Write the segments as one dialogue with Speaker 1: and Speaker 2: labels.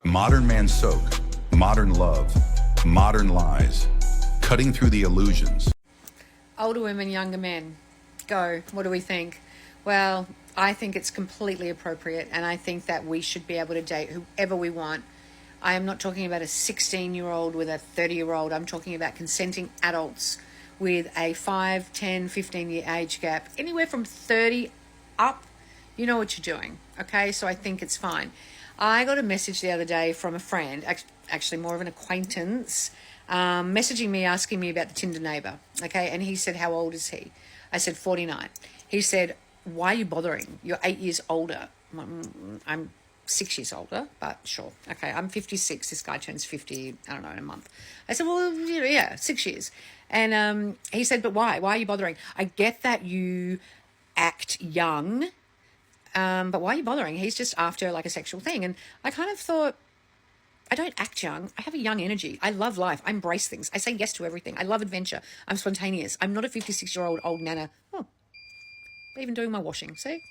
Speaker 1: Modern man soak, modern love, modern lies, cutting through the illusions.
Speaker 2: Older women, younger men. Go. What do we think? Well, I think it's completely appropriate, and I think that we should be able to date whoever we want. I am not talking about a 16-year-old with a 30-year-old. I'm talking about consenting adults with a 5, 10, 15-year age gap. Anywhere from 30 up, you know what you're doing, okay? So I think it's fine. I got a message the other day from a friend, actually more of an acquaintance, messaging me, asking me about the Tinder neighbor, okay? And he said, how old is he? I said, 49. He said, why are you bothering? You're 8 years older. I'm 6 years older, but sure. Okay, I'm 56. This guy turns 50, I don't know, in a month. I said, well, yeah, 6 years. And he said, but why? Why are you bothering? I get that you act young, but why are you bothering? He's just after like a sexual thing. And I kind of thought, I don't act young. I have a young energy. I love life. I embrace things. I say yes to everything. I love adventure. I'm spontaneous. I'm not a 56-year-old old nana. Oh, even doing my washing. See?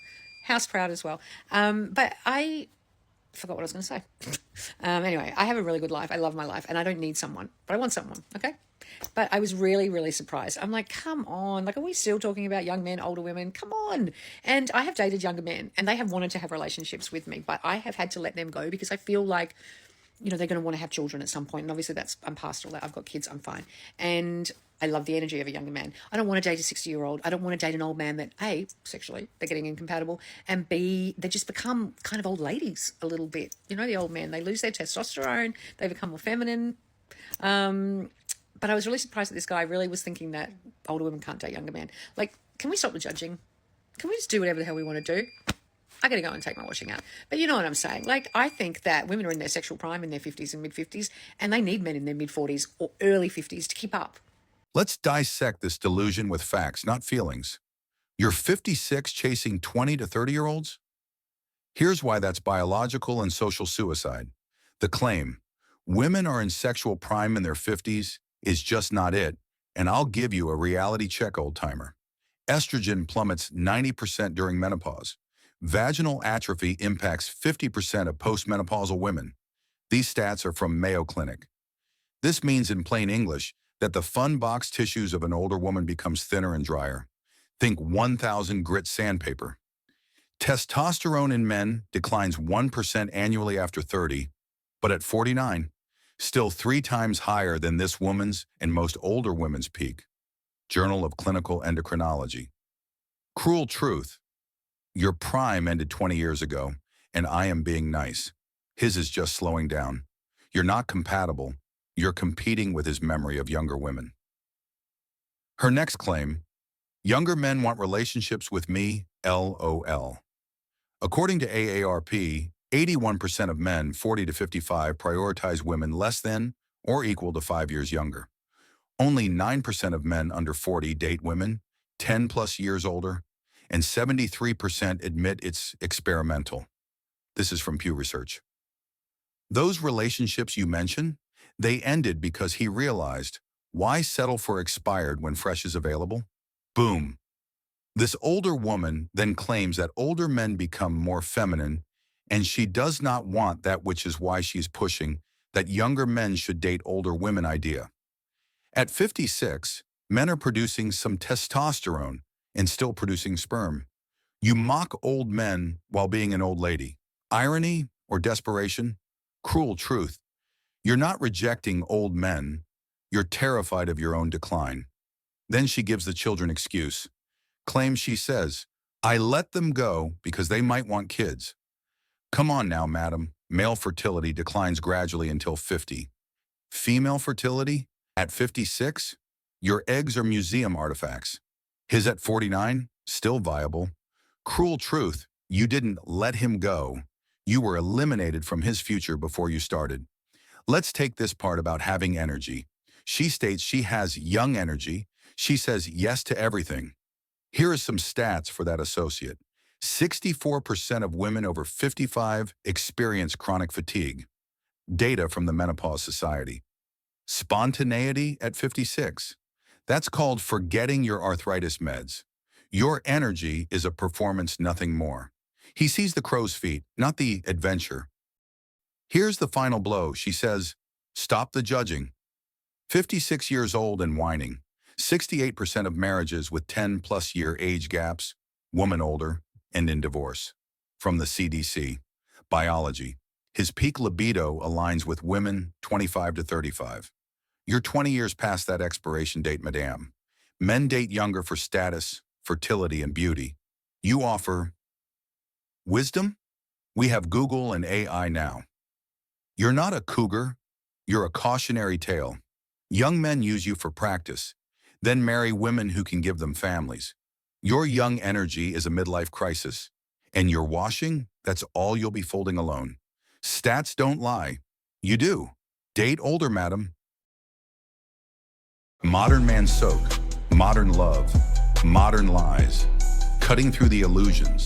Speaker 2: House proud as well. But I forgot what I was going to say. Anyway, I have a really good life. I love my life, and I don't need someone, but I want someone, okay? But I was really, really surprised. I'm like, come on. Like, are we still talking about young men, older women? Come on. And I have dated younger men, and they have wanted to have relationships with me, but I have had to let them go because I feel like, you know, they're going to want to have children at some point. And obviously I'm past all that. I've got kids. I'm fine. And I love the energy of a younger man. I don't want to date a 60-year-old. I don't want to date an old man that, A, sexually, they're getting incompatible, and B, they just become kind of old ladies a little bit. You know, the old men, they lose their testosterone. They become more feminine. But I was really surprised that this guy really was thinking that older women can't date younger men. Like, can we stop the judging? Can we just do whatever the hell we want to do? I got to go and take my washing out. But you know what I'm saying? Like, I think that women are in their sexual prime in their 50s and mid-50s, and they need men in their mid-40s or early 50s to keep up.
Speaker 1: Let's dissect this delusion with facts, not feelings. You're 56 chasing 20 to 30-year-olds? Here's why that's biological and social suicide. The claim, women are in sexual prime in their 50s, is just not it, and I'll give you a reality check, old-timer. Estrogen plummets 90% during menopause. Vaginal atrophy impacts 50% of postmenopausal women. These stats are from Mayo Clinic. This means, in plain English, that the fun box tissues of an older woman becomes thinner and drier. Think 1,000 grit sandpaper. Testosterone in men declines 1% annually after 30, but at 49, still 3 times higher than this woman's and most older women's peak. Journal of Clinical Endocrinology. Cruel truth. Your prime ended 20 years ago, and I am being nice. His is just slowing down. You're not compatible. You're competing with his memory of younger women. Her next claim, younger men want relationships with me, LOL. According to AARP, 81% of men 40 to 55 prioritize women less than or equal to 5 years younger. Only 9% of men under 40 date women 10 plus years older, and 73% admit it's experimental. This is from Pew Research. Those relationships you mentioned, they ended because he realized, why settle for expired when fresh is available? Boom. This older woman then claims that older men become more feminine, and she does not want that, which is why she's pushing that younger men should date older women idea. At 56, men are producing some testosterone and still producing sperm. You mock old men while being an old lady. Irony or desperation? Cruel truth. You're not rejecting old men. You're terrified of your own decline. Then she gives the children excuse. Claims she says, I let them go because they might want kids. Come on now, madam. Male fertility declines gradually until 50. Female fertility? At 56? Your eggs are museum artifacts. His at 49? Still viable. Cruel truth. You didn't let him go. You were eliminated from his future before you started. Let's take this part about having energy. She states she has young energy. She says yes to everything. Here are some stats for that associate. 64% of women over 55 experience chronic fatigue. Data from the Menopause Society. Spontaneity at 56. That's called forgetting your arthritis meds. Your energy is a performance, nothing more. He sees the crow's feet, not the adventure. Here's the final blow. She says, stop the judging. 56 years old and whining. 68% of marriages with 10-plus year age gaps, woman older, end in divorce. From the CDC. Biology. His peak libido aligns with women 25 to 35. You're 20 years past that expiration date, madame. Men date younger for status, fertility, and beauty. You offer wisdom? We have Google and AI now. You're not a cougar, you're a cautionary tale. Young men use you for practice, then marry women who can give them families. Your young energy is a midlife crisis, and your washing, that's all you'll be folding alone. Stats don't lie. You do. Date older, madam. Modern man soak, modern love, modern lies, cutting through the illusions.